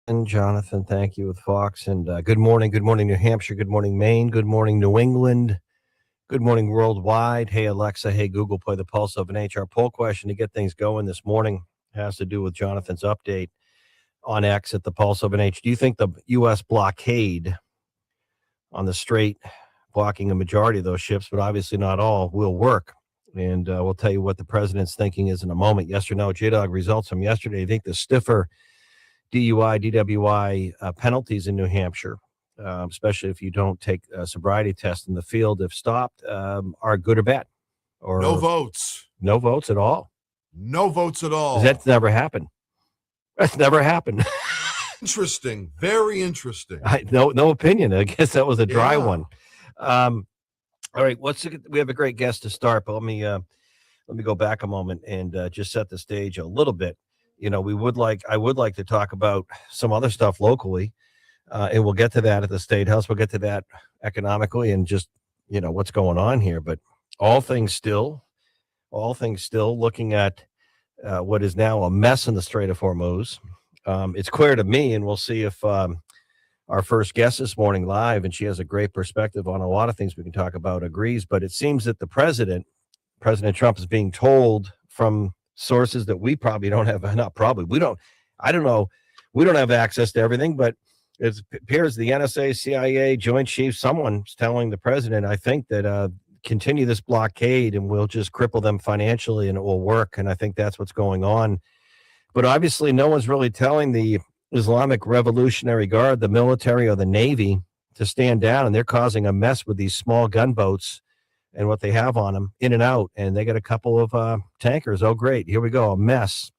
And Jonathan, thank you with Fox. And good morning. Good morning, New Hampshire. Good morning, Maine. Good morning, New England. Good morning, worldwide. Hey, Alexa. Hey, Google, play the pulse of an HR poll question to get things going this morning. Has to do with Jonathan's update on X at the pulse of an H. Do you think the U.S. blockade on the strait, blocking a majority of those ships, but obviously not all, will work? And we'll tell you what the president's thinking is in a moment. Yes or no? J-Dog, results from yesterday. I think the stiffer DUI, DWI penalties in New Hampshire, especially if you don't take a sobriety test in the field, if stopped, are good or bad? Or no votes. No votes at all? No votes at all. That's never happened. That's never happened. Interesting. Very interesting. No opinion. I guess that was a dry one. All right. We have a great guest to start, but let me go back a moment and just set the stage a little bit. You know, I would like to talk about some other stuff locally, and we'll get to that at the State House. We'll get to that economically and just, what's going on here. But all things still, looking at what is now a mess in the Strait of Hormuz. It's clear to me, and we'll see if our first guest this morning live, and she has a great perspective on a lot of things we can talk about, agrees. But it seems that President Trump, is being told from sources that we probably don't have, I don't know, we don't have access to everything, but it appears the NSA, CIA, Joint Chiefs, someone's telling the president, I think, that continue this blockade and we'll just cripple them financially and it will work. And I think that's what's going on. But obviously no one's really telling the Islamic Revolutionary Guard, the military or the Navy, to stand down, and they're causing a mess with these small gunboats and what they have on them in and out. And they got a couple of tankers. Oh, great. Here we go. A mess.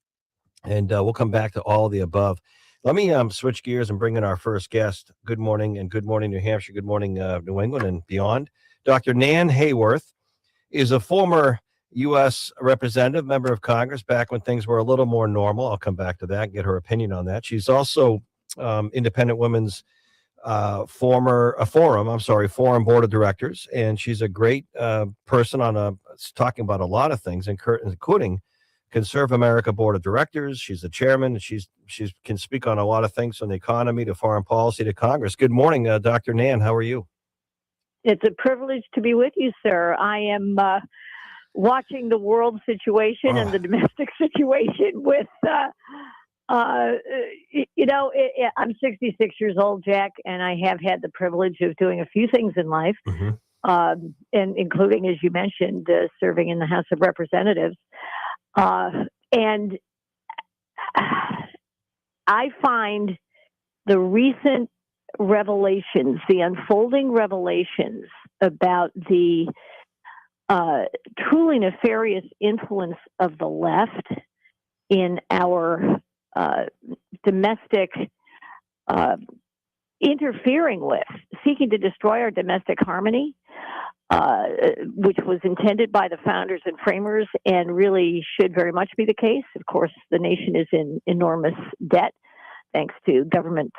And we'll come back to all of the above. Let me switch gears and bring in our first guest. Good morning, and good morning, New Hampshire. Good morning, New England and beyond. Dr. Nan Hayworth is a former U.S. representative, member of Congress, back when things were a little more normal. I'll come back to that and get her opinion on that. She's also Independent Women's Forum Board of Directors, and she's a great person talking about a lot of things, including Conserve America Board of Directors. She's the chairman, and she can speak on a lot of things, from the economy to foreign policy to Congress. Good morning, Dr. Nan. How are you? It's a privilege to be with you, sir. I am watching the world situation and the domestic situation with I'm 66 years old, Jack, and I have had the privilege of doing a few things in life, and including, as you mentioned, serving in the House of Representatives. And I find the recent revelations, the unfolding revelations about the truly nefarious influence of the left in our domestic, interfering with, seeking to destroy our domestic harmony, which was intended by the founders and framers and really should very much be the case. Of course, the nation is in enormous debt thanks to government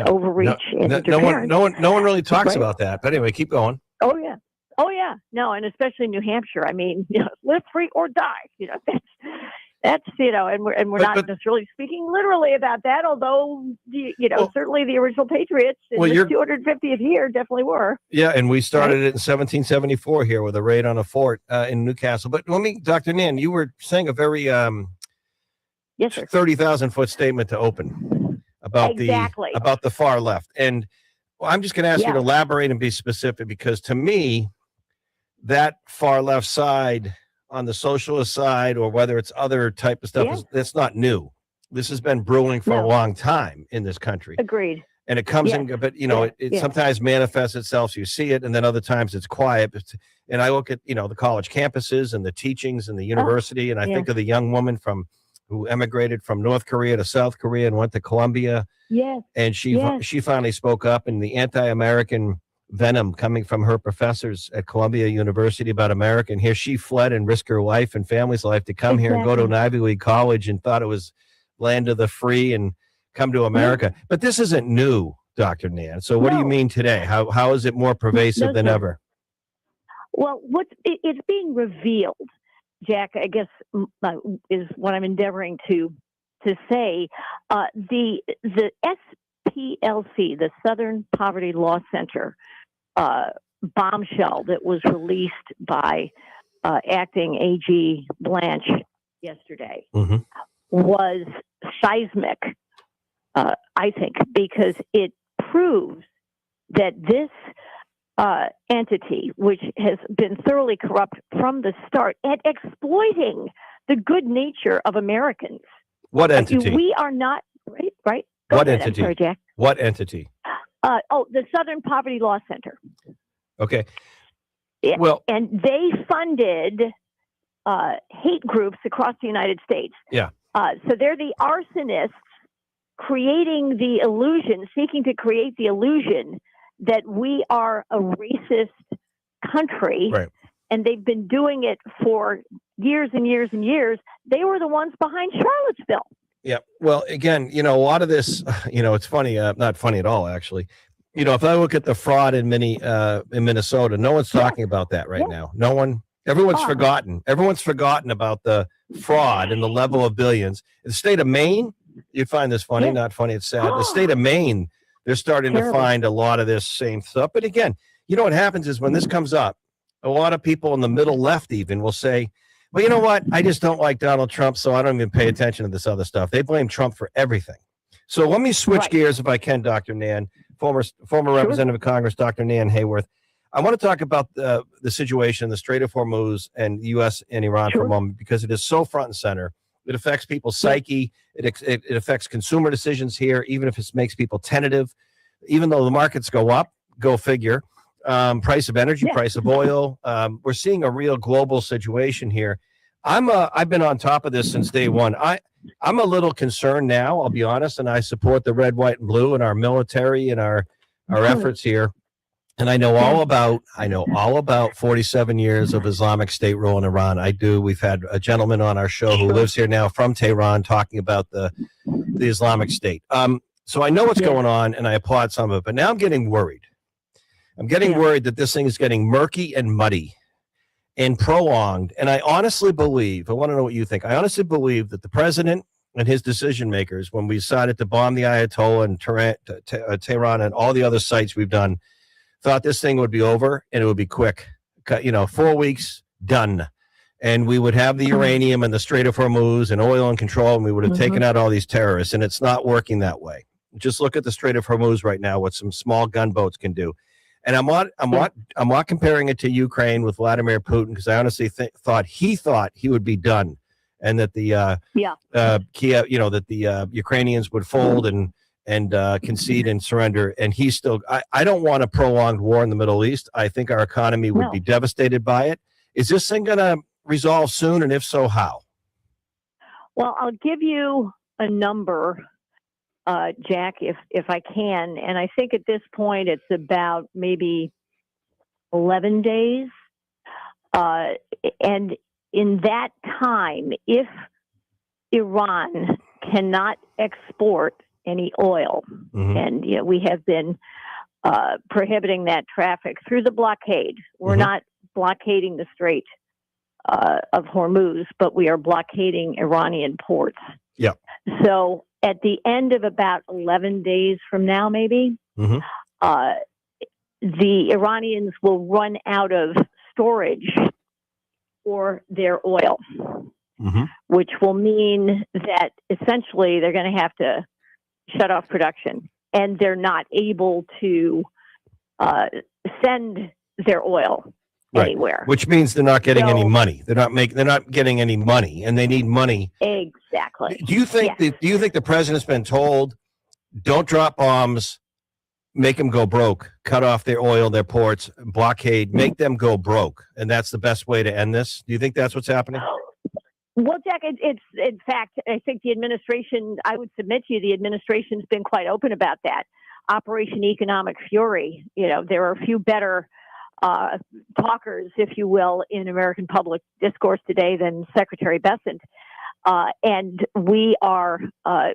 overreach and interference. No one really talks about that. But anyway, keep going. Oh yeah. No, and especially in New Hampshire. I mean, live free or die. That's and we're not necessarily speaking literally about that, although certainly the original patriots in the 250th year definitely were. Yeah, and we started it in 1774 here with a raid on a fort in Newcastle. But Dr. Nan, you were saying a very 30,000-foot statement to open about the far left, and I'm just going to ask you to elaborate and be specific, because to me, that far left side, on the socialist side, or whether it's other type of stuff, that's not new. This has been brewing for a long time in this country. Agreed. And it comes in, but it sometimes manifests itself, so you see it, and then other times it's quiet. And I look at the college campuses and the teachings and the university, and I think of the young woman who emigrated from North Korea to South Korea and went to Columbia. Yes. And she finally spoke up, and the anti-American venom coming from her professors at Columbia University about America. And here she fled and risked her life and family's life to come here and go to an Ivy League college and thought it was land of the free and come to America. But this isn't new, Dr. Nan. So what do you mean today? How is it more pervasive than ever? Well, it's being revealed, Jack, I guess, is what I'm endeavoring to to say the SPLC, the Southern Poverty Law Center, bombshell that was released by acting AG Blanche yesterday was seismic, I think, because it proves that this entity, which has been thoroughly corrupt from the start at exploiting the good nature of Americans. What entity? We are not, right? Go What ahead. entity? I'm sorry, Jack. What entity? The Southern Poverty Law Center. Okay. Yeah, Well, and they funded hate groups across the United States. Yeah. So they're the arsonists creating the illusion, seeking to create the illusion that we are a racist country. Right. And they've been doing it for years and years and years. They were the ones behind Charlottesville. Yeah. Well, again, a lot of this, it's funny, not funny at all, actually. If I look at the fraud in Minnesota, no one's talking about that right now. No one, everyone's forgotten. Everyone's forgotten about the fraud and the level of billions. In the state of Maine, you find this funny, not funny, it's sad. The state of Maine, they're starting to find a lot of this same stuff. But again, what happens is when this comes up, a lot of people in the middle left even will say, well, you know what? I just don't like Donald Trump, so I don't even pay attention to this other stuff. They blame Trump for everything. So let me switch gears if I can, Dr. Nan, former Representative of Congress, Dr. Nan Hayworth. I want to talk about the situation, the Strait of Hormuz and the U.S. and Iran for a moment, because it is so front and center. It affects people's psyche. It affects consumer decisions here, even if it makes people tentative. Even though the markets go up, go figure. Price of energy, price of oil. We're seeing a real global situation here. I've been on top of this since day one. I'm a little concerned now, I'll be honest, and I support the red, white, and blue and our military and our efforts here. And I know all about 47 years of Islamic State rule in Iran. I do. We've had a gentleman on our show who lives here now from Tehran talking about the Islamic State. So I know what's going on, and I applaud some of it. But now I'm getting worried. I'm getting worried that this thing is getting murky and muddy and prolonged. And I honestly believe, I want to know what you think. I honestly believe that the president and his decision makers, when we decided to bomb the Ayatollah and Tehran and all the other sites we've done, thought this thing would be over and it would be quick. 4 weeks, done. And we would have the uranium and the Strait of Hormuz and oil in control, and we would have taken out all these terrorists. And it's not working that way. Just look at the Strait of Hormuz right now, what some small gunboats can do. And I'm not comparing it to Ukraine with Vladimir Putin, because I honestly thought he would be done, and that the Kiev, that the Ukrainians would fold and concede and surrender. And he's still. I don't want a prolonged war in the Middle East. I think our economy would be devastated by it. Is this thing going to resolve soon, and if so, how? Well, I'll give you a number, Jack, if I can. And I think at this point it's about maybe 11 days. And in that time, if Iran cannot export any oil, and we have been prohibiting that traffic through the blockade. We're not blockading the Strait of Hormuz, but we are blockading Iranian ports. Yeah. So at the end of about 11 days from now, maybe, the Iranians will run out of storage for their oil, which will mean that essentially they're going to have to shut off production, and they're not able to send their oil anywhere. Which means they're not getting any money. They're not getting any money, and they need money. Exactly. Do you think the president's been told, don't drop bombs, make them go broke, cut off their oil, their ports, blockade, make them go broke, and that's the best way to end this? Do you think that's what's happening? Well, Jack, it's in fact, I think the administration, I would submit to you, the administration's been quite open about that. Operation Economic Fury. There are a few better talkers, if you will, in American public discourse today than Secretary Bessent. And we are, to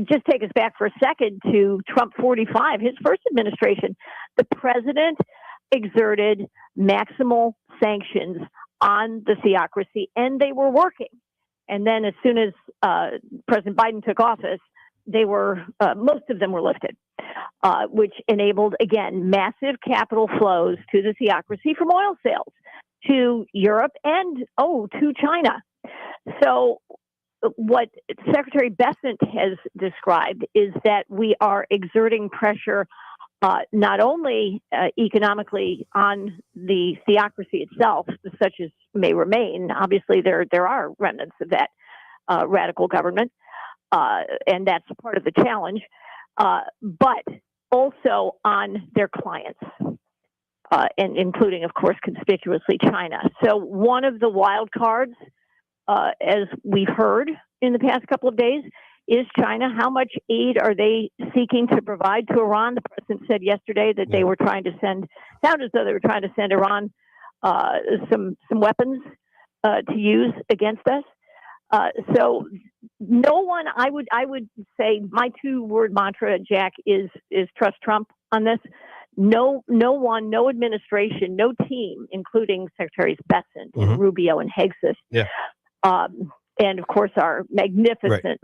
just take us back for a second to Trump 45, his first administration, the president exerted maximal sanctions on the theocracy, and they were working. And then as soon as President Biden took office, they were most of them were lifted, which enabled, again, massive capital flows to the theocracy from oil sales to Europe and, to China. So what Secretary Bessent has described is that we are exerting pressure not only economically on the theocracy itself, such as may remain. Obviously, there are remnants of that radical government, and that's part of the challenge, but also on their clients, and including, of course, conspicuously China. So one of the wild cards, as we've heard in the past couple of days, is China. How much aid are they seeking to provide to Iran? The president said yesterday that they were trying to sounded as though they were trying to send Iran some weapons to use against us. So no one, I would say my 2-word mantra, Jack, is trust Trump on this. No one, no administration, no team, including Secretaries Bessent and Rubio and Hegseth. Yeah. And of course, our magnificent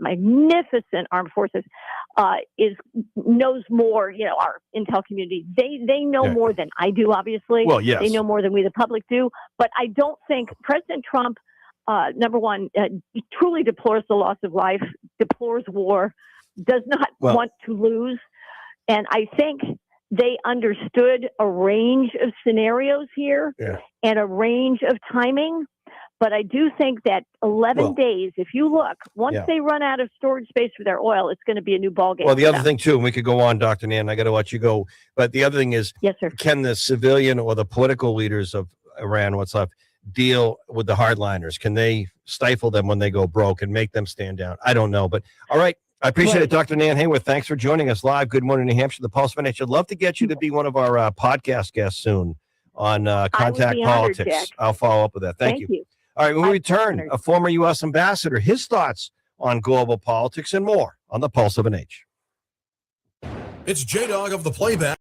armed forces knows more. Our intel community, they know more than I do. Obviously, well, yes, they know more than we, the public, do. But I don't think President Trump, number one, truly deplores the loss of life, deplores war, does not want to lose, and I think they understood a range of scenarios here and a range of timing. But I do think that 11 days, if you look, once they run out of storage space for their oil, it's going to be a new ballgame. Well, the other thing, too, and we could go on, Dr. Nan, I got to let you go. But the other thing is, yes, sir, can the civilian or the political leaders of Iran, what's left, deal with the hardliners? Can they stifle them when they go broke and make them stand down? I don't know. But all right. I appreciate it, Dr. Nan Hayworth. Thanks for joining us live. Good morning, New Hampshire, the Pulse Financial. I'd love to get you to be one of our podcast guests soon on Contact Politics. Honored, I'll follow up with that. Thank you. All right, when we return, a former U.S. ambassador, his thoughts on global politics and more on the Pulse of an Age. It's J-Dog of the Playback.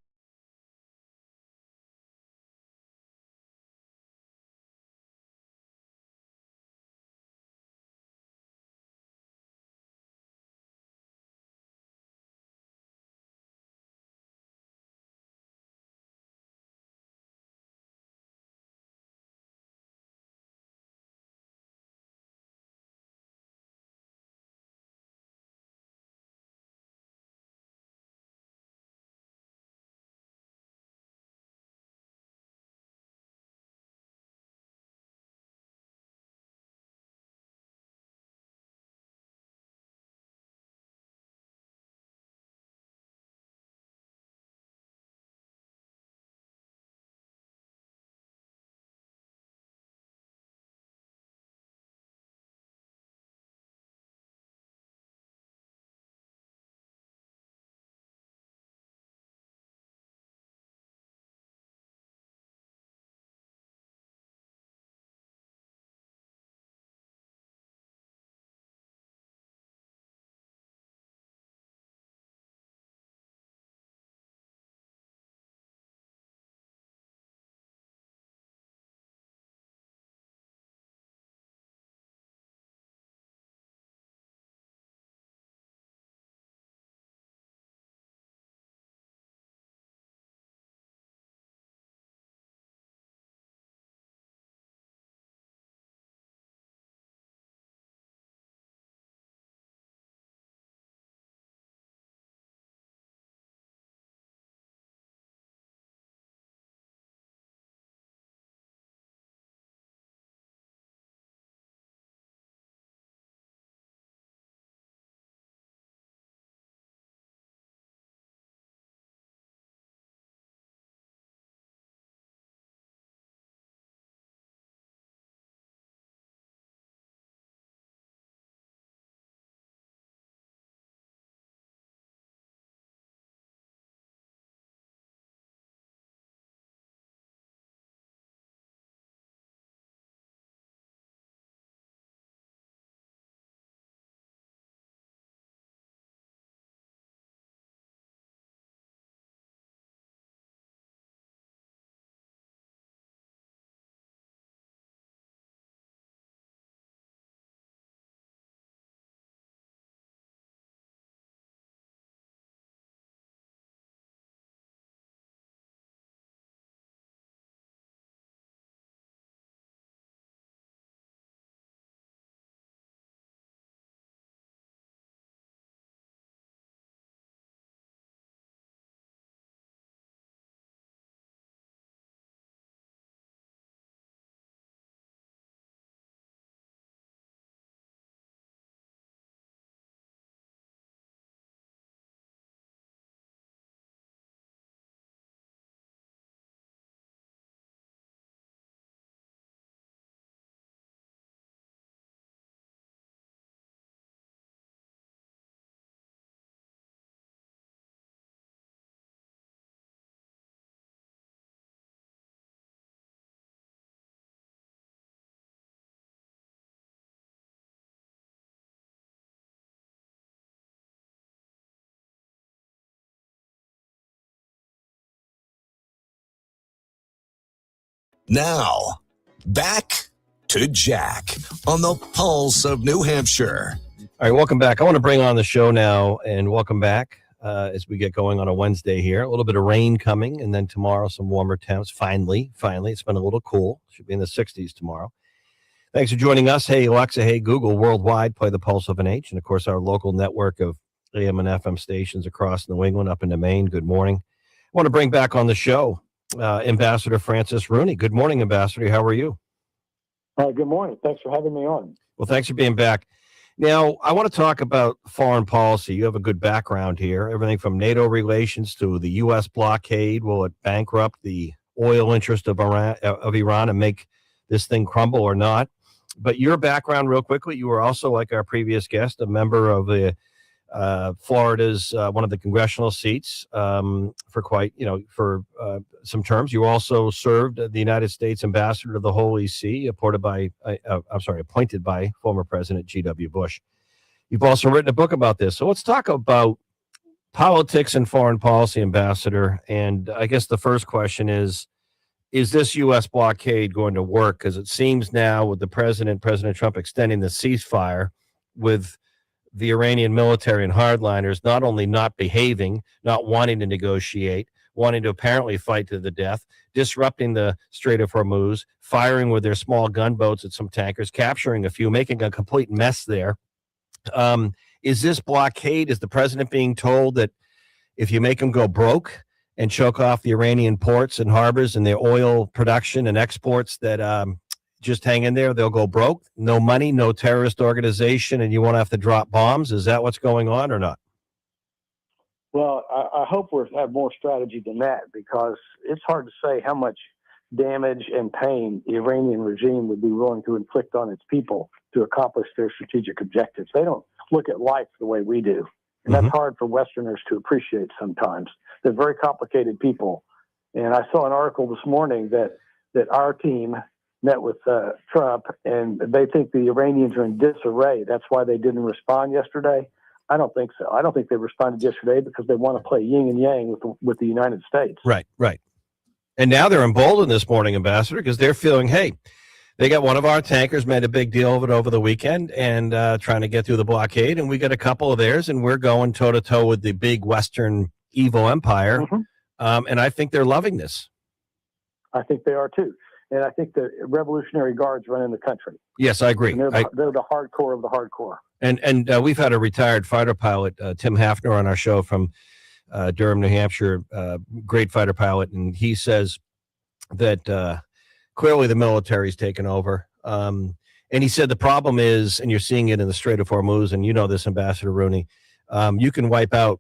Now, back to Jack on the Pulse of New Hampshire. All right, welcome back. I want to bring on the show now and welcome back as we get going on a Wednesday here. A little bit of rain coming, and then tomorrow some warmer temps. Finally, it's been a little cool. Should be in the 60s tomorrow. Thanks for joining us. Hey, Alexa, hey, Google, worldwide, play the Pulse of an H. And, of course, our local network of AM and FM stations across New England, up into Maine. Good morning. I want to bring back on the show Ambassador Francis Rooney. Good morning, Ambassador. How are you? Good morning. Thanks for having me on. Well, thanks for being back. Now, I want to talk about foreign policy. You have a good background here. Everything from NATO relations to the U.S. blockade. Will it bankrupt the oil interest of Iran and make this thing crumble or not? But your background, real quickly, you were also, like our previous guest, a member of the Florida's one of the congressional seats for some terms. You also served as the United States ambassador to the Holy See, appointed by former President G.W. Bush. You've also written a book about this. So let's talk about politics and foreign policy, Ambassador. And I guess the first question is this U.S. blockade going to work? Because it seems now with the President Trump extending the ceasefire, with the Iranian military and hardliners not only not behaving, not wanting to negotiate, wanting to apparently fight to the death, disrupting the Strait of Hormuz, firing with their small gunboats at some tankers, capturing a few, making a complete mess there. Is this blockade, is the president being told that if you make them go broke and choke off the Iranian ports and harbors and their oil production and exports, that just hang in there, they'll go broke? No money, no terrorist organization, and you won't have to drop bombs? Is that what's going on or not? Well, I hope we have more strategy than that, because it's hard to say how much damage and pain the Iranian regime would be willing to inflict on its people to accomplish their strategic objectives. They don't look at life the way we do. And that's hard for Westerners to appreciate sometimes. They're very complicated people. And I saw an article this morning that our team met with Trump, and they think the Iranians are in disarray. That's why they didn't respond yesterday. I don't think so. I don't think they responded yesterday because they want to play yin and yang with the United States. Right. And now they're emboldened this morning, Ambassador, because they're feeling, hey, they got one of our tankers, made a big deal of it over the weekend, and trying to get through the blockade, and we got a couple of theirs, and we're going toe-to-toe with the big Western evil empire. And I think they're loving this. I think they are, too. And I think the Revolutionary Guards run in the country. Yes, I agree. And they're the hardcore of the hardcore. And we've had a retired fighter pilot, Tim Hafner, on our show from Durham, New Hampshire, great fighter pilot, and he says that clearly the military's taken over. And he said the problem is, and you're seeing it in the Strait of Hormuz, and you know this, Ambassador Rooney, you can wipe out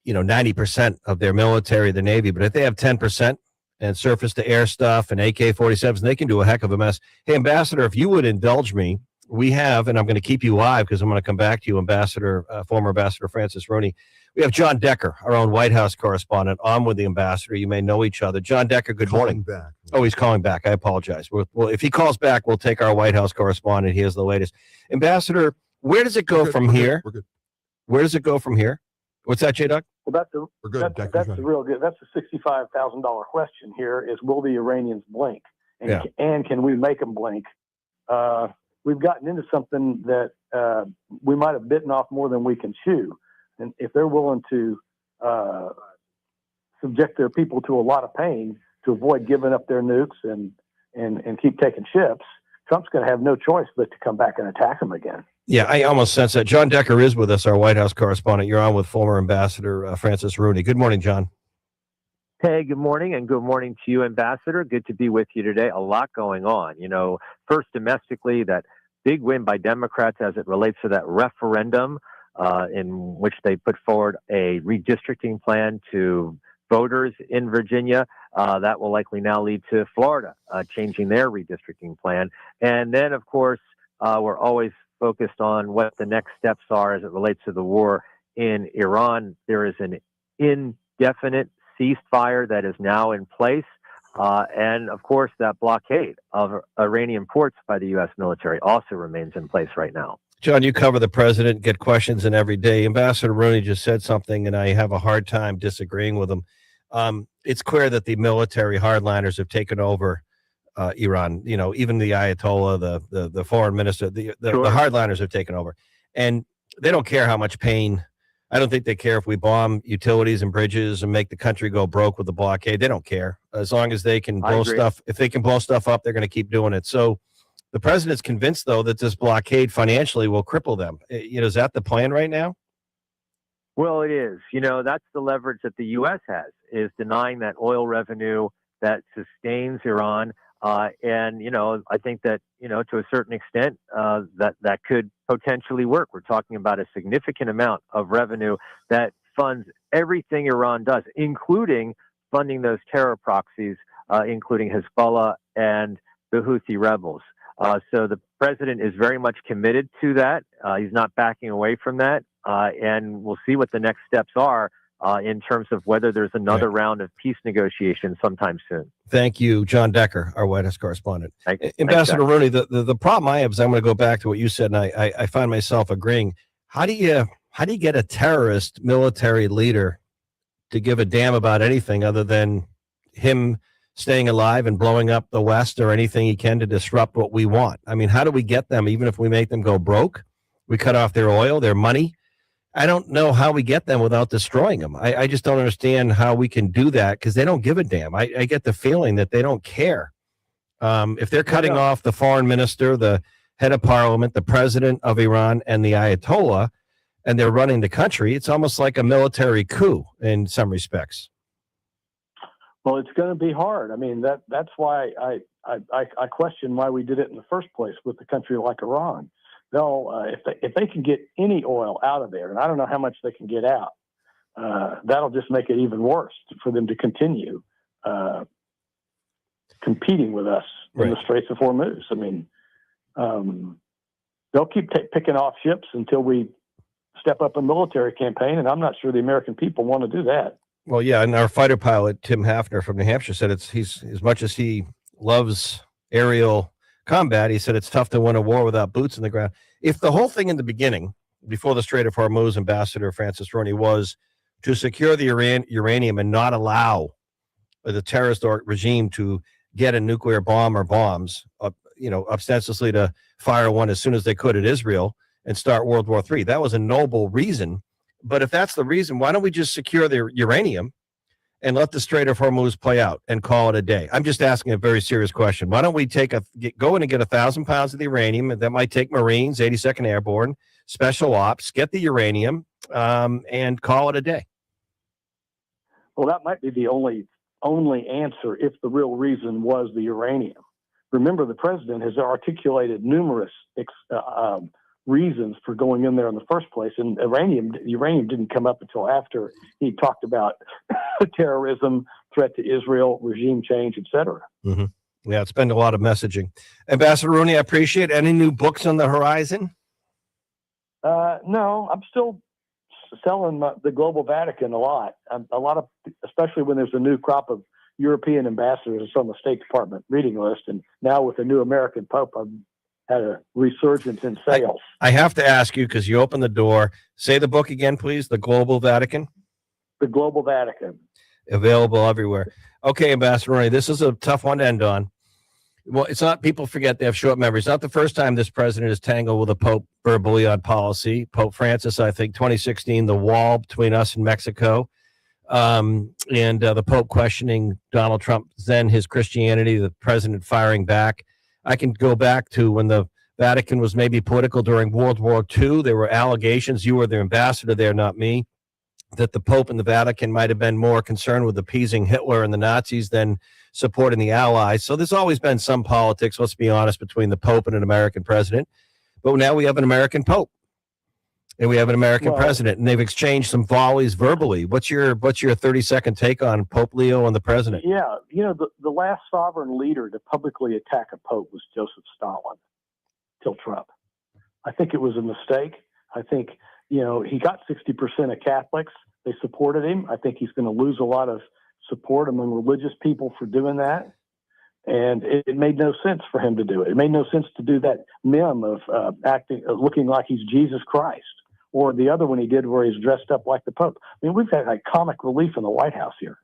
90% of their military, the Navy, but if they have 10%, and surface-to-air stuff and AK-47s, they can do a heck of a mess. Hey, Ambassador, if you would indulge me, we have, and I'm going to keep you live because I'm going to come back to you, former Ambassador Francis Rooney. We have John Decker, our own White House correspondent, on with the Ambassador. You may know each other. John Decker, good morning. Back. Oh, he's calling back. I apologize. Well, if he calls back, we'll take our White House correspondent. He has the latest. Ambassador, where does it go from here? We're good. Where does it go from here? What's that, J-Doc? Well, We're good. that's the real good. That's the $65,000 question here: is will the Iranians blink, and can we make them blink? We've gotten into something that we might have bitten off more than we can chew, and if they're willing to subject their people to a lot of pain to avoid giving up their nukes and keep taking ships, Trump's going to have no choice but to come back and attack them again. Yeah, I almost sense that. John Decker is with us, our White House correspondent. You're on with former Ambassador Francis Rooney. Good morning, John. Hey, good morning, and good morning to you, Ambassador. Good to be with you today. A lot going on. First domestically, that big win by Democrats as it relates to that referendum in which they put forward a redistricting plan to voters in Virginia. That will likely now lead to Florida changing their redistricting plan. And then, of course, we're always focused on what the next steps are as it relates to the war in Iran. There is an indefinite ceasefire that is now in place. And of course, that blockade of Iranian ports by the U.S. military also remains in place right now. John, you cover the president, get questions in every day. Ambassador Rooney just said something, and I have a hard time disagreeing with him. It's clear that the military hardliners have taken over Iran. You know, even the Ayatollah, the foreign minister, the Sure. hardliners have taken over, and they don't care how much pain. I don't think they care if we bomb utilities and bridges and make the country go broke with the blockade. They don't care as long as they can I blow agree. stuff. If they can blow stuff up, they're going to keep doing it. So the president's convinced, though, that this blockade financially will cripple them. You know, is that the plan right now? Well, it is. You know, that's the leverage that the U.S. has, is denying that oil revenue that sustains Iran. And, you know, I think that, you know, to a certain extent, that could potentially work. We're talking about a significant amount of revenue that funds everything Iran does, including funding those terror proxies, including Hezbollah and the Houthi rebels. So the president is very much committed to that. He's not backing away from that. And we'll see what the next steps are in terms of whether there's another round of peace negotiations sometime soon. Thank you, John Decker, our White House correspondent. Thanks, Ambassador Jack. Rooney, the problem I have is I'm going to go back to what you said, and I find myself agreeing. How do you get a terrorist military leader to give a damn about anything other than him staying alive and blowing up the West or anything he can to disrupt what we want? I mean, how do we get them, even if we make them go broke? We cut off their oil, their money. I don't know how we get them without destroying them. I just don't understand how we can do that because they don't give a damn. I get the feeling that they don't care. If they're cutting off the foreign minister, the head of parliament, the president of Iran, and the Ayatollah, and they're running the country, it's almost like a military coup in some respects. Well, it's going to be hard. I mean, that's why I question why we did it in the first place with a country like Iran. They'll if they can get any oil out of there, and I don't know how much they can get out, that'll just make it even worse for them to continue competing with us in the Straits of Hormuz. I mean, they'll keep picking off ships until we step up a military campaign, and I'm not sure the American people want to do that. Well, yeah, and our fighter pilot Tim Hafner from New Hampshire said he's as much as he loves aerial combat, he said it's tough to win a war without boots in the ground. If the whole thing in the beginning, before the Strait of Hormuz, Ambassador Francis Rooney, was to secure the uranium and not allow the terrorist regime to get a nuclear bomb or bombs, ostensibly to fire one as soon as they could at Israel and start World War III, that was a noble reason. But if that's the reason, why don't we just secure the uranium and let the Strait of Hormuz play out and call it a day? I'm just asking a very serious question. Why don't we go in and get 1,000 pounds of the uranium? That might take Marines, 82nd Airborne, Special Ops, get the uranium, and call it a day. Well, that might be the only answer if the real reason was the uranium. Remember, the president has articulated numerous reasons for going in there in the first place, and uranium didn't come up until after he talked about terrorism, threat to Israel, regime change, etc. Mm-hmm. Yeah, it's been a lot of messaging. Ambassador Rooney, I appreciate it. Any new books on the horizon? No, I'm still selling the Global Vatican a lot, especially when there's a new crop of European ambassadors on the State Department reading list, and now with the new American Pope, I've had a resurgence in sales. I have to ask you, because you opened the door. Say the book again, please. The Global Vatican. The Global Vatican. Available everywhere. Okay, Ambassador Rooney, this is a tough one to end on. Well, it's not, people forget, they have short memories. It's not the first time this president has tangled with a pope verbally on policy. Pope Francis, I think, 2016, the wall between us and Mexico, and the Pope questioning Donald Trump, then his Christianity, the president firing back. I can go back to when the Vatican was maybe political during World War II. There were allegations, you were the ambassador there, not me, that the Pope and the Vatican might have been more concerned with appeasing Hitler and the Nazis than supporting the Allies. So there's always been some politics, let's be honest, between the Pope and an American president. But now we have an American Pope and we have an American president, and they've exchanged some volleys verbally. What's your 30-second take on Pope Leo and the president? Yeah, the last sovereign leader to publicly attack a pope was Joseph Stalin till Trump. I think it was a mistake. I think, he got 60% of Catholics. They supported him. I think he's going to lose a lot of support among religious people for doing that. And it made no sense for him to do it. It made no sense to do that meme of looking like he's Jesus Christ, or the other one he did where he's dressed up like the Pope. I mean, we've had comic relief in the White House here.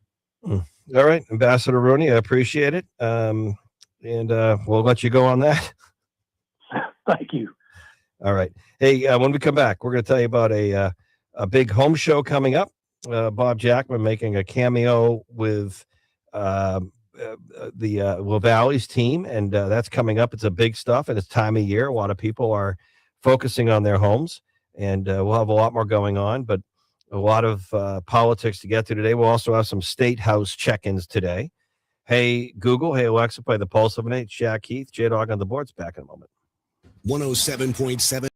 All right, Ambassador Rooney, I appreciate it. and we'll let you go on that. Thank you. All right. Hey, when we come back, we're going to tell you about a big home show coming up. Bob Jackman making a cameo with the LaValley's team, and that's coming up. It's a big stuff, and it's time of year. A lot of people are focusing on their homes, and we'll have a lot more going on, but a lot of politics to get to today. We'll also have some state house check-ins today. Hey, Google. Hey, Alexa, play the Pulse of an H. Jack Heath, J-Dog on the boards. Back in a moment. 107.7.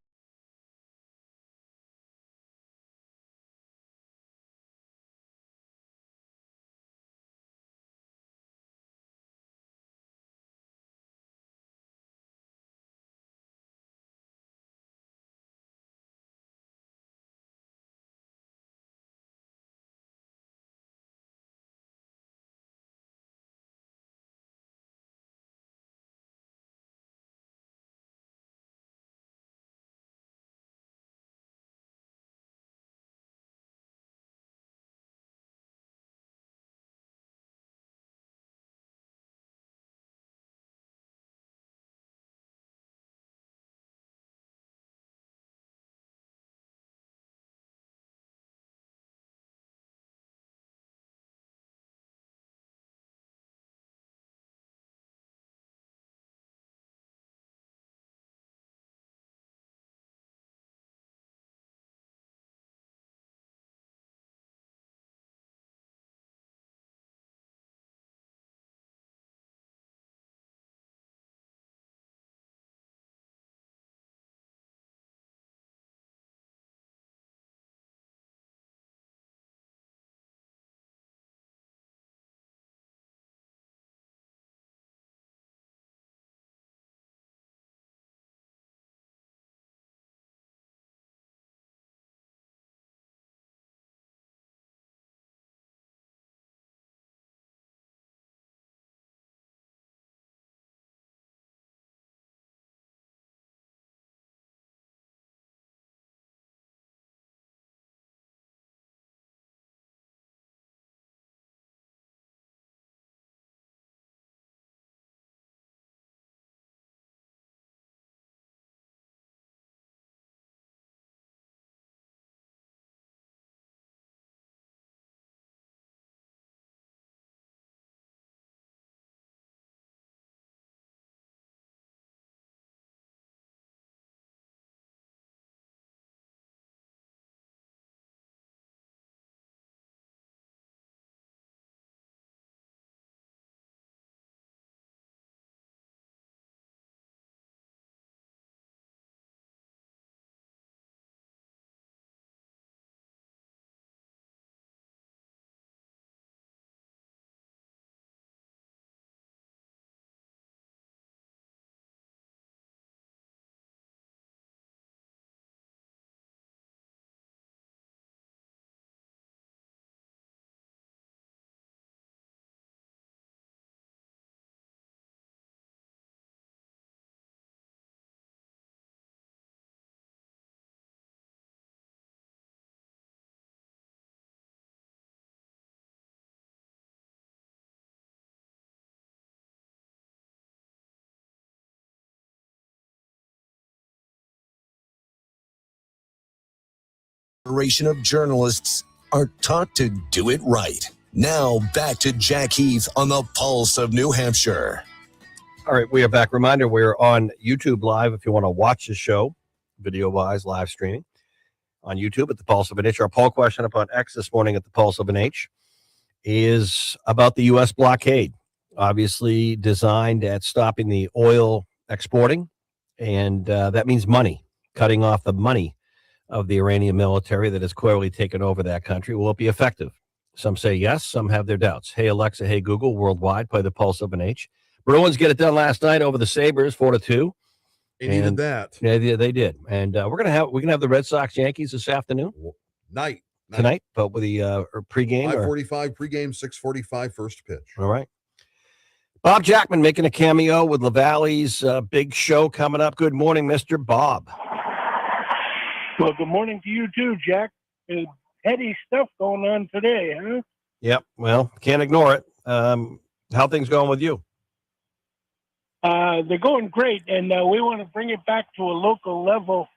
Generation of journalists are taught to do it right. Now back to Jack Heath on the Pulse of New Hampshire. All right, we are back. Reminder, we're on YouTube Live if you want to watch the show, video-wise, live streaming on YouTube at the Pulse of an H. Our poll question up on X this morning at the Pulse of an H is about the U.S. blockade, obviously designed at stopping the oil exporting, and that means money, cutting off the money of the Iranian military that has clearly taken over that country. Will it be effective? Some say yes, some have their doubts. Hey, Alexa, hey, Google, worldwide, play the Pulse of an H. Bruins get it done last night over the Sabres, 4-2. They needed that. Yeah, they did. And we can have the Red Sox Yankees this afternoon. Night. Tonight, but with the pregame. 5:45 pregame, 6:45 first pitch. All right. Bob Jackman making a cameo with LaValley's big show coming up. Good morning, Mr. Bob. Well, good morning to you too, Jack. Heady stuff going on today, huh? Yep. Well, can't ignore it. How things going with you? They're going great, and we want to bring it back to a local level.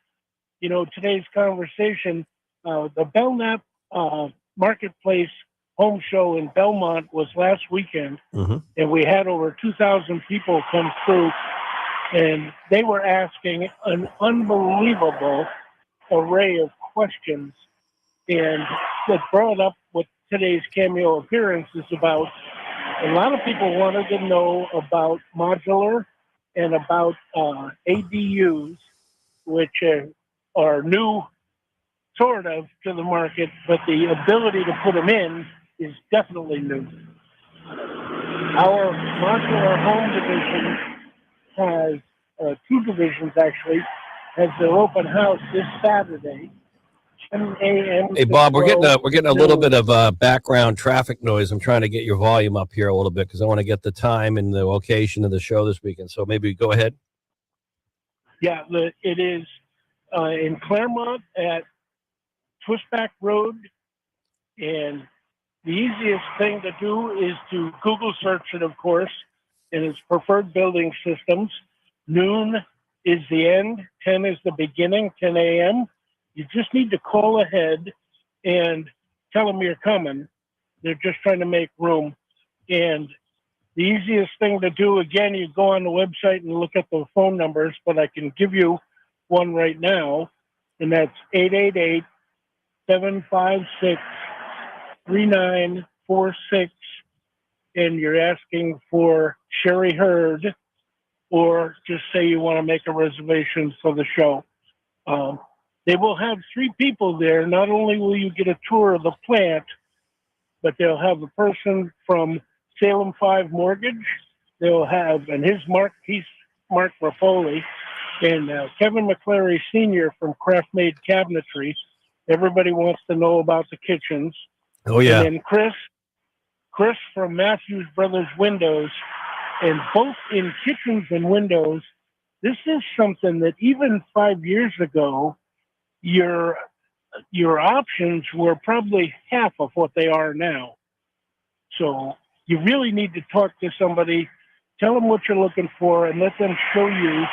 You know, today's conversation, the Belknap Marketplace Home Show in Belmont was last weekend, and we had over 2,000 people come through, and they were asking an unbelievable array of questions, and that brought up what today's cameo appearance is about. A lot of people wanted to know about modular and about ADUs, which are new, sort of, to the market, but the ability to put them in is definitely new. Our modular home division has 2 divisions, actually, has their open house this Saturday. 10 a.m. Hey, to Bob, we're getting a little noon. bit of background traffic noise. I'm trying to get your volume up here a little bit because I want to get the time and the location of the show this weekend. So maybe go ahead. Yeah, it is in Claremont at Twistback Road, and the easiest thing to do is to Google search it, of course, and it's Preferred Building Systems. Noon is the end, 10 is the beginning, 10 a.m. You just need to call ahead and tell them you're coming. They're just trying to make room. And the easiest thing to do, again, you go on the website and look at the phone numbers, but I can give you one right now, and that's 888-756-3946, and you're asking for Sherry Hurd, or just say you want to make a reservation for the show. They will have 3 people there. Not only will you get a tour of the plant, but they'll have a person from Salem 5 Mortgage. They'll have, and he's Mark Rapoli, and Kevin McClary Sr. from Craft Made Cabinetry. Everybody wants to know about the kitchens. Oh, yeah. And then Chris from Matthews Brothers Windows, and both in kitchens and windows. This is something that even 5 years ago, your options were probably half of what they are now. So you really need to talk to somebody, tell them what you're looking for, and let them show you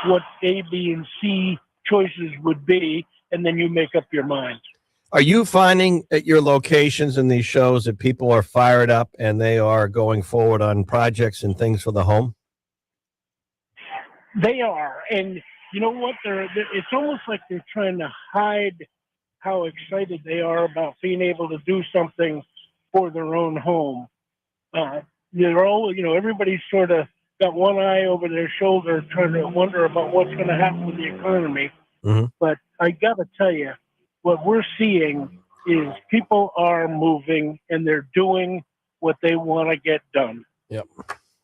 what A, B, and C choices would be, and then you make up your mind. Are you finding at your locations in these shows that people are fired up and they are going forward on projects and things for the home? They are, and you know what? It's almost like they're trying to hide how excited they are about being able to do something for their own home. They're all, everybody's sort of got one eye over their shoulder trying to wonder about what's going to happen with the economy. But I got to tell you, what we're seeing is people are moving and they're doing what they want to get done. Yep.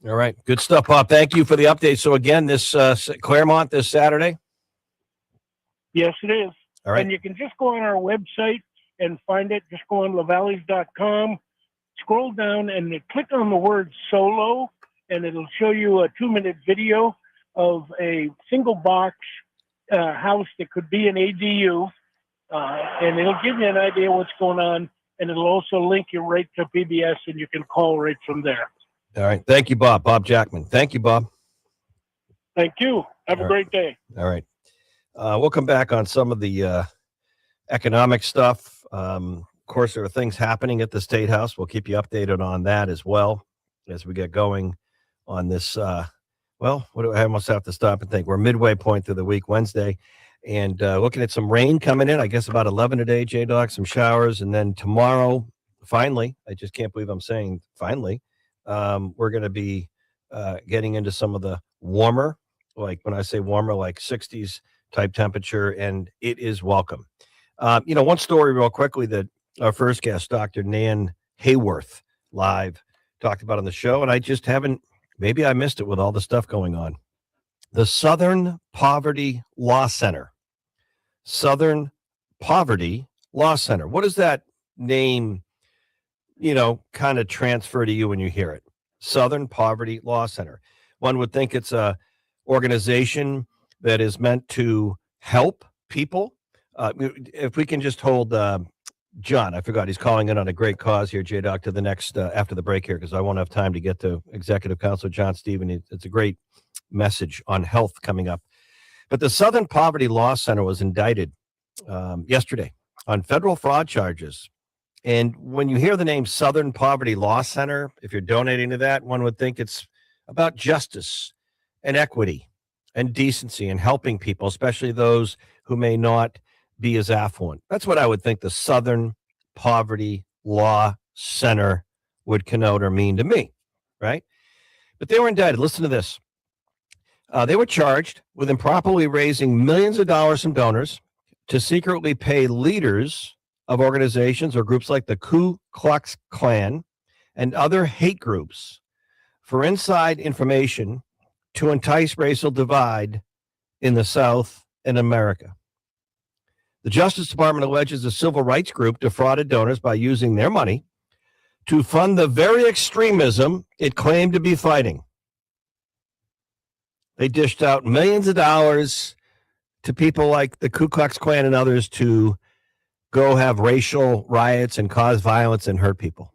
All right. Good stuff, Bob. Thank you for the update. So again, this Claremont this Saturday? Yes, it is. All right. And you can just go on our website and find it. Just go on lavalleys.com, scroll down and click on the word solo, and it'll show you a 2-minute video of a single box house that could be an ADU. And it'll give you an idea what's going on, and it'll also link you right to PBS, and you can call right from there. All right. Thank you, Bob. Bob Jackman. Thank you, Bob. Thank you. Have a great day. All right. We'll come back on some of the economic stuff. Of course, there are things happening at the State House. We'll keep you updated on that as well as we get going on this. What do I almost have to stop and think? We're midway point through the week, Wednesday. And looking at some rain coming in, I guess about 11 today, J-Dog, some showers. And then tomorrow, finally, I just can't believe I'm saying finally, we're going to be getting into some of the warmer, like when I say warmer, like 60s type temperature, and it is welcome. One story real quickly that our first guest, Dr. Nan Hayworth, live, talked about on the show, and I just haven't, maybe I missed it with all the stuff going on. The Southern Poverty Law Center. Southern Poverty Law Center. What does that name, kind of transfer to you when you hear it? Southern Poverty Law Center. One would think it's a organization that is meant to help people. If we can just hold John, I forgot he's calling in on a great cause here, J-Doc, to the next, after the break here, because I won't have time to get to Executive Counselor John Stephen. It's a great message on health coming up. But the Southern Poverty Law Center was indicted yesterday on federal fraud charges. And when you hear the name Southern Poverty Law Center, if you're donating to that, one would think it's about justice and equity and decency and helping people, especially those who may not be as affluent. That's what I would think the Southern Poverty Law Center would connote or mean to me, right? But they were indicted. Listen to this. They were charged with improperly raising millions of dollars from donors to secretly pay leaders of organizations or groups like the Ku Klux Klan and other hate groups for inside information to entice racial divide in the South in America. The Justice Department alleges a civil rights group defrauded donors by using their money to fund the very extremism it claimed to be fighting. They dished out millions of dollars to people like the Ku Klux Klan and others to go have racial riots and cause violence and hurt people.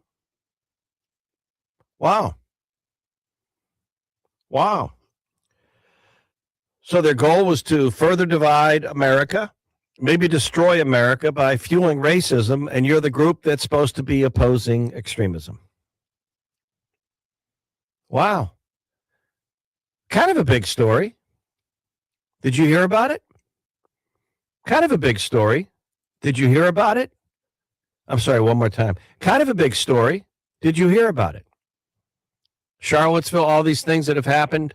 Wow. Wow. So their goal was to further divide America, maybe destroy America by fueling racism, and you're the group that's supposed to be opposing extremism. Wow. Kind of a big story. Did you hear about it? Kind of a big story. Did you hear about it? I'm sorry, one more time. Kind of a big story. Did you hear about it? Charlottesville, all these things that have happened,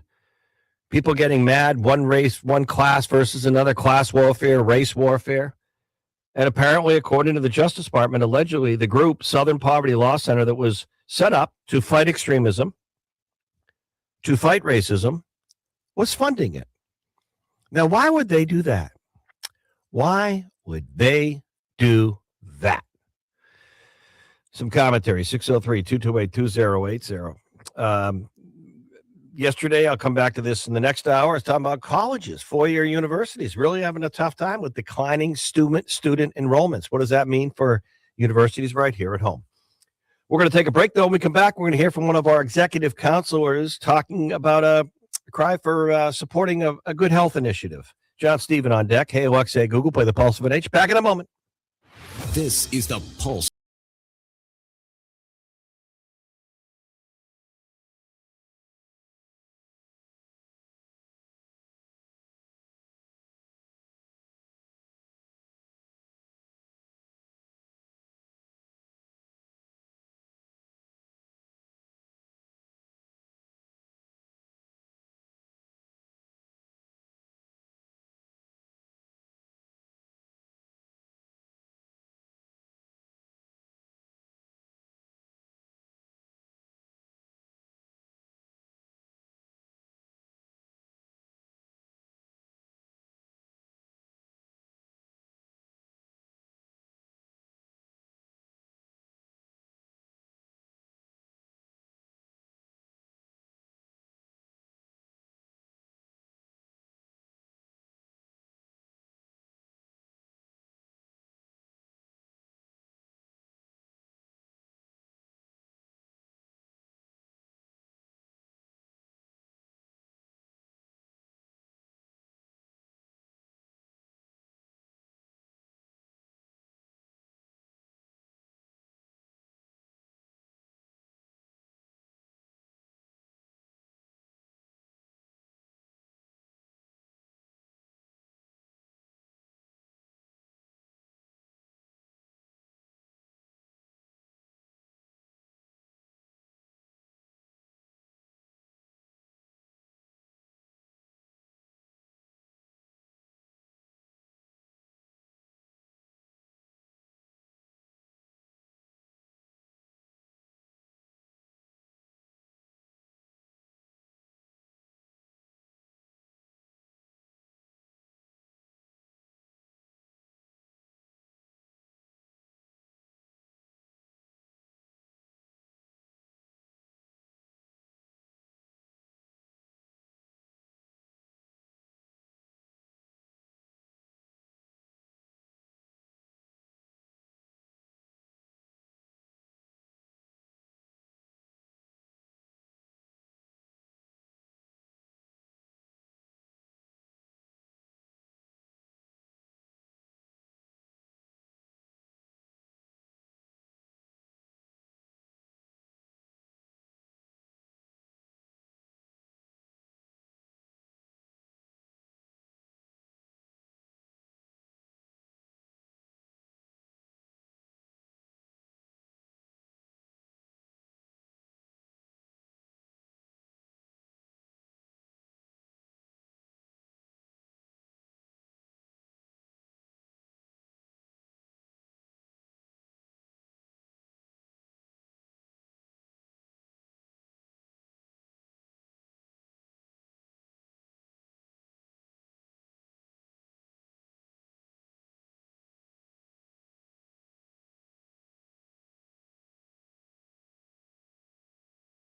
people getting mad, one race, one class versus another, class warfare, race warfare. And apparently, according to the Justice Department, allegedly the group Southern Poverty Law Center that was set up to fight extremism, to fight racism, was funding it. Now, why would they do that? Why would they do that? Some commentary, 603-228-2080. Yesterday, I'll come back to this in the next hour. I was talking about colleges, four-year universities really having a tough time with declining student enrollments. What does that mean for universities right here at home? We're going to take a break, though. When we come back, we're going to hear from one of our executive counselors talking about a cry for supporting a good health initiative. John Stephen on deck. Hey, Alexa, Google, play the Pulse of an H. Back in a moment. This is the Pulse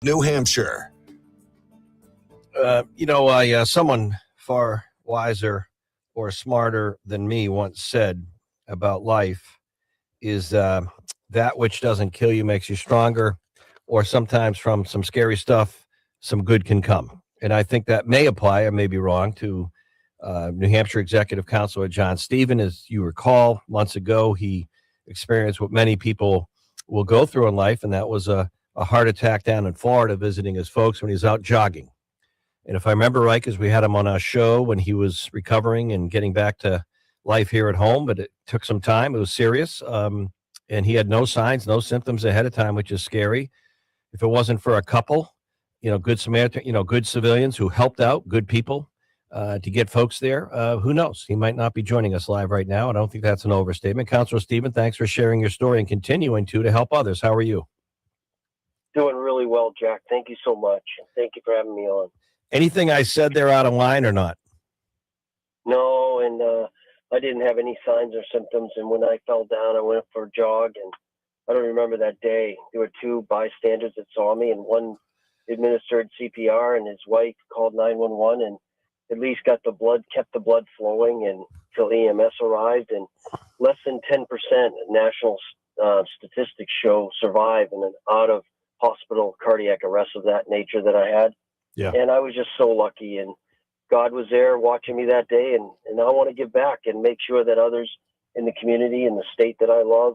New Hampshire. Someone far wiser or smarter than me once said about life is that which doesn't kill you makes you stronger, or sometimes from some scary stuff, some good can come. And I think that may apply, I may be wrong, to New Hampshire Executive Councilor John Stephen. As you recall, months ago, he experienced what many people will go through in life, and that was a heart attack down in Florida visiting his folks when he was out jogging. And if I remember right, because we had him on our show when he was recovering and getting back to life here at home, but it took some time. It was serious. And he had no signs, no symptoms ahead of time, which is scary. If it wasn't for a couple, good Samaritan, good civilians who helped out, good people to get folks there, who knows? He might not be joining us live right now. I don't think that's an overstatement. Councilor Stephen, thanks for sharing your story and continuing to help others. How are you? Doing really well, Jack. Thank you so much. Thank you for having me on. Anything I said there out of line or not? No, and I didn't have any signs or symptoms. And when I fell down, I went for a jog, and I don't remember that day. There were two bystanders that saw me, and one administered CPR, and his wife called 911, and at least kept the blood flowing until EMS arrived. And less than 10% national statistics show survive in an out-of-hospital cardiac arrest of that nature that I had. Yeah. And I was just so lucky, and God was there watching me that day, and I want to give back and make sure that others in the community and the state that I love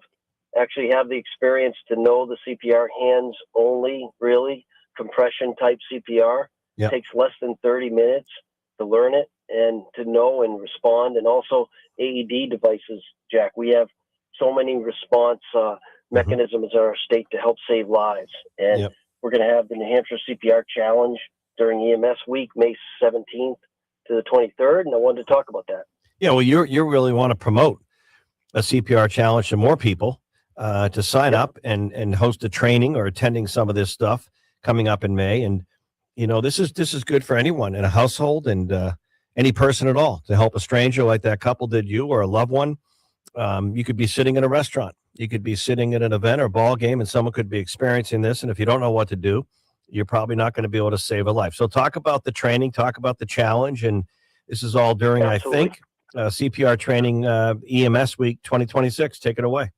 actually have the experience to know the CPR, hands only, really, compression type CPR. Yeah. It takes less than 30 minutes to learn it and to know and respond. And also AED devices, Jack. We have so many response mechanisms in our state to help save lives. And we're going to have the New Hampshire CPR Challenge during EMS week, May 17th to the 23rd. And I wanted to talk about that. Yeah, well, you really want to promote a CPR challenge to more people to sign up and host a training or attending some of this stuff coming up in May. And, this is good for anyone in a household and any person at all to help a stranger like that couple did you or a loved one. You could be sitting in a restaurant. You could be sitting at an event or ball game and someone could be experiencing this. And if you don't know what to do, you're probably not going to be able to save a life. So talk about the training, talk about the challenge. And this is all during, Absolutely. I think, CPR training EMS week 2026. Take it away.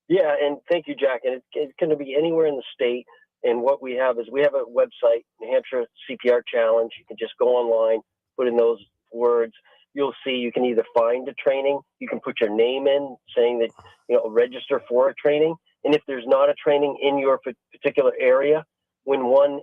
Yeah, and thank you, Jack. And it's going to be anywhere in the state. And what we have is we have a website, New Hampshire CPR Challenge. You can just go online, put in those words. You'll see you can either find a training, you can put your name in saying that, register for a training. And if there's not a training in your particular area, when one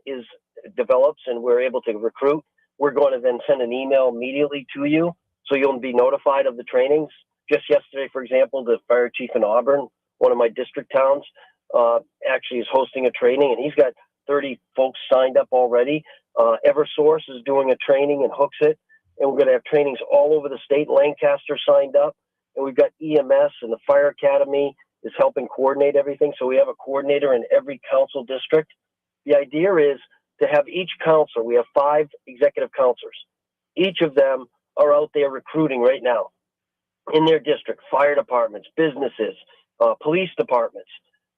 develops and we're able to recruit, we're going to then send an email immediately to you. So you'll be notified of the trainings. Just yesterday, for example, the fire chief in Auburn, one of my district towns, actually is hosting a training, and he's got 30 folks signed up already. Eversource is doing a training in Hooksett, and we're going to have trainings all over the state. Lancaster signed up, and we've got EMS and the Fire Academy is helping coordinate everything. So we have a coordinator in every council district. The idea is to have each counselor, we have 5 executive counselors. Each of them are out there recruiting right now in their district, fire departments, businesses, police departments,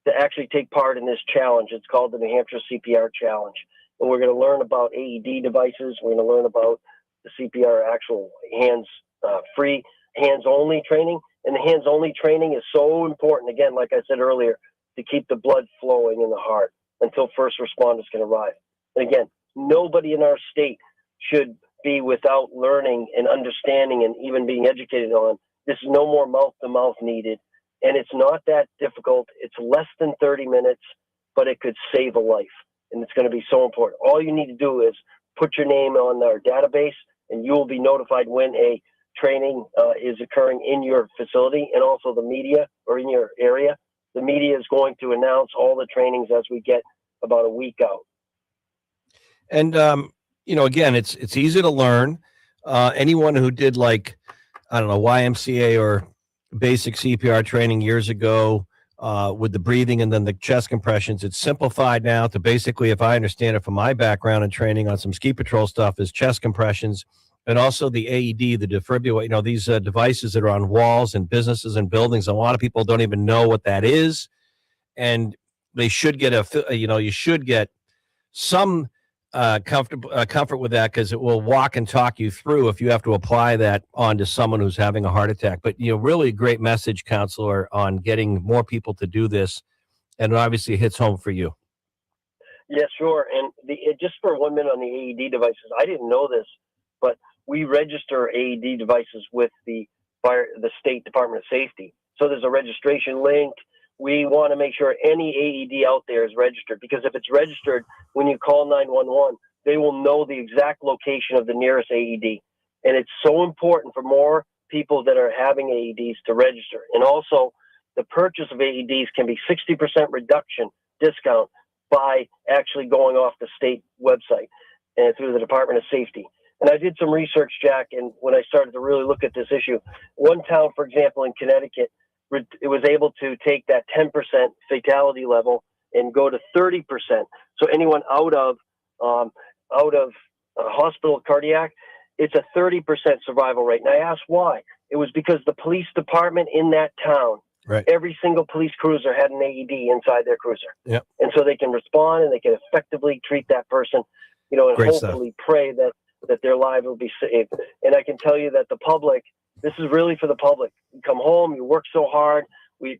to actually take part in this challenge. It's called the New Hampshire CPR Challenge. And we're going to learn about AED devices. We're going to learn about the CPR actual hands-free, hands-only training. And the hands-only training is so important, again, like I said earlier, to keep the blood flowing in the heart until first responders can arrive. And again, nobody in our state should be without learning and understanding and even being educated on. This is no more mouth-to-mouth needed. And it's not that difficult. It's less than 30 minutes, but it could save a life. And it's going to be so important. All you need to do is put your name on our database, and you will be notified when a training is occurring in your facility, and also the media or in your area. The media is going to announce all the trainings as we get about a week out. And, again, it's easy to learn. Anyone who did YMCA or basic CPR training years ago with the breathing and then the chest compressions, it's simplified now to basically, if I understand it from my background and training on some ski patrol stuff, is chest compressions and also the AED, the defibrillator, these devices that are on walls and businesses and buildings. A lot of people don't even know what that is. And they should get you should get some comfort with that, because it will walk and talk you through if you have to apply that onto someone who's having a heart attack. But really great message, Counselor, on getting more people to do this, and it obviously hits home for you. Yeah, sure. And just for 1 minute on the AED devices, I didn't know this, but we register AED devices with the State Department of Safety. So there's a registration link. We want to make sure any AED out there is registered, because if it's registered, when you call 911, they will know the exact location of the nearest AED. And it's so important for more people that are having AEDs to register. And also, the purchase of AEDs can be 60% reduction discount by actually going off the state website and through the Department of Safety. And I did some research, Jack, and when I started to really look at this issue, one town, for example, in Connecticut, it was able to take that 10% fatality level and go to 30%. So anyone out of hospital cardiac, it's a 30% survival rate. And I asked why. It was because the police department in that town, right, every single police cruiser had an AED inside their cruiser. Yep. And so they can respond and they can effectively treat that person, and Great hopefully pray that their life will be saved. And I can tell you that the public, this is really for the public. You come home, you work so hard. We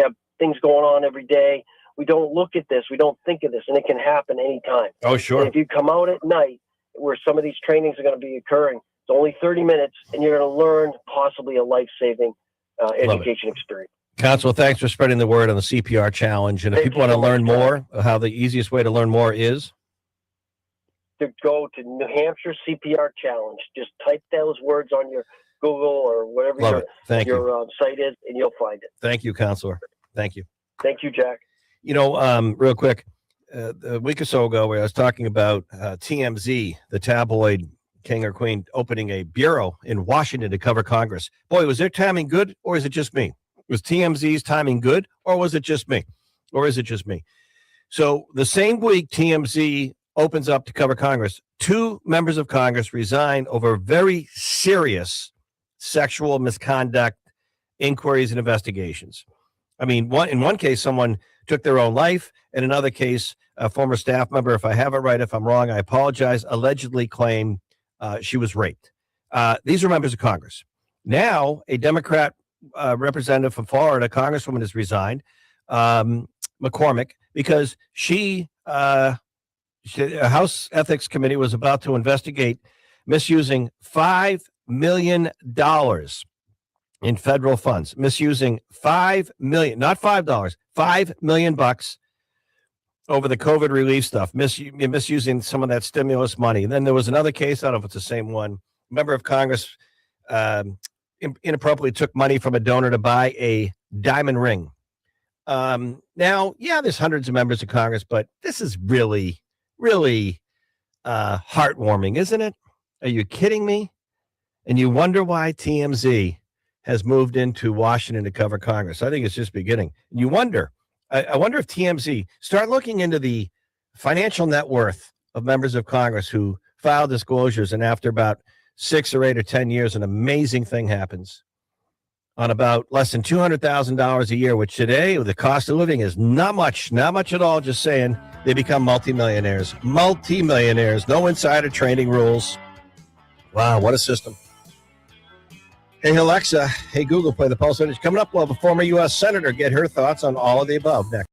have things going on every day. We don't look at this. We don't think of this, and it can happen anytime. Oh, sure. And if you come out at night where some of these trainings are going to be occurring, it's only 30 minutes, and you're going to learn possibly a life-saving education experience. Council, thanks for spreading the word on the CPR challenge. And if people want to learn more, how the easiest way to learn more is? To go to New Hampshire CPR Challenge. Just type those words on your Google or whatever your site is, and you'll find it. Thank you, Counselor. Thank you. Thank you, Jack. Real quick, a week or so ago, where I was talking about TMZ, the tabloid king or queen, opening a bureau in Washington to cover Congress. Boy, was their timing good, or is it just me? Was TMZ's timing good, or was it just me? Or is it just me? So the same week TMZ opens up to cover Congress, 2 members of Congress resign over very serious sexual misconduct inquiries and investigations. I mean, in one case, someone took their own life. In another case, a former staff member, if I have it right, if I'm wrong, I apologize, allegedly claimed she was raped. These are members of Congress. Now, a Democrat representative from Florida, Congresswoman, has resigned, McCormick, because a House Ethics Committee was about to investigate misusing $5 million in federal funds, misusing $5 million, not $5, $5 million over the COVID relief stuff, misusing some of that stimulus money. And then there was another case, I don't know if it's the same one, a member of Congress inappropriately took money from a donor to buy a diamond ring. Now, yeah, there's hundreds of members of Congress, but this is really heartwarming, isn't it? Are you kidding me? And you wonder why TMZ has moved into Washington to cover Congress. I think it's just beginning. And you wonder, I wonder if TMZ start looking into the financial net worth of members of Congress who file disclosures, and after about 6 or 8 or 10 years, an amazing thing happens on about less than $200,000 a year, which today, with the cost of living, is not much at all. Just saying, they become multimillionaires, no insider trading rules. Wow, what a system. Hey, Alexa. Hey, Google, play the Pulse Vintage. Coming up, we'll have a former U.S. Senator get her thoughts on all of the above next.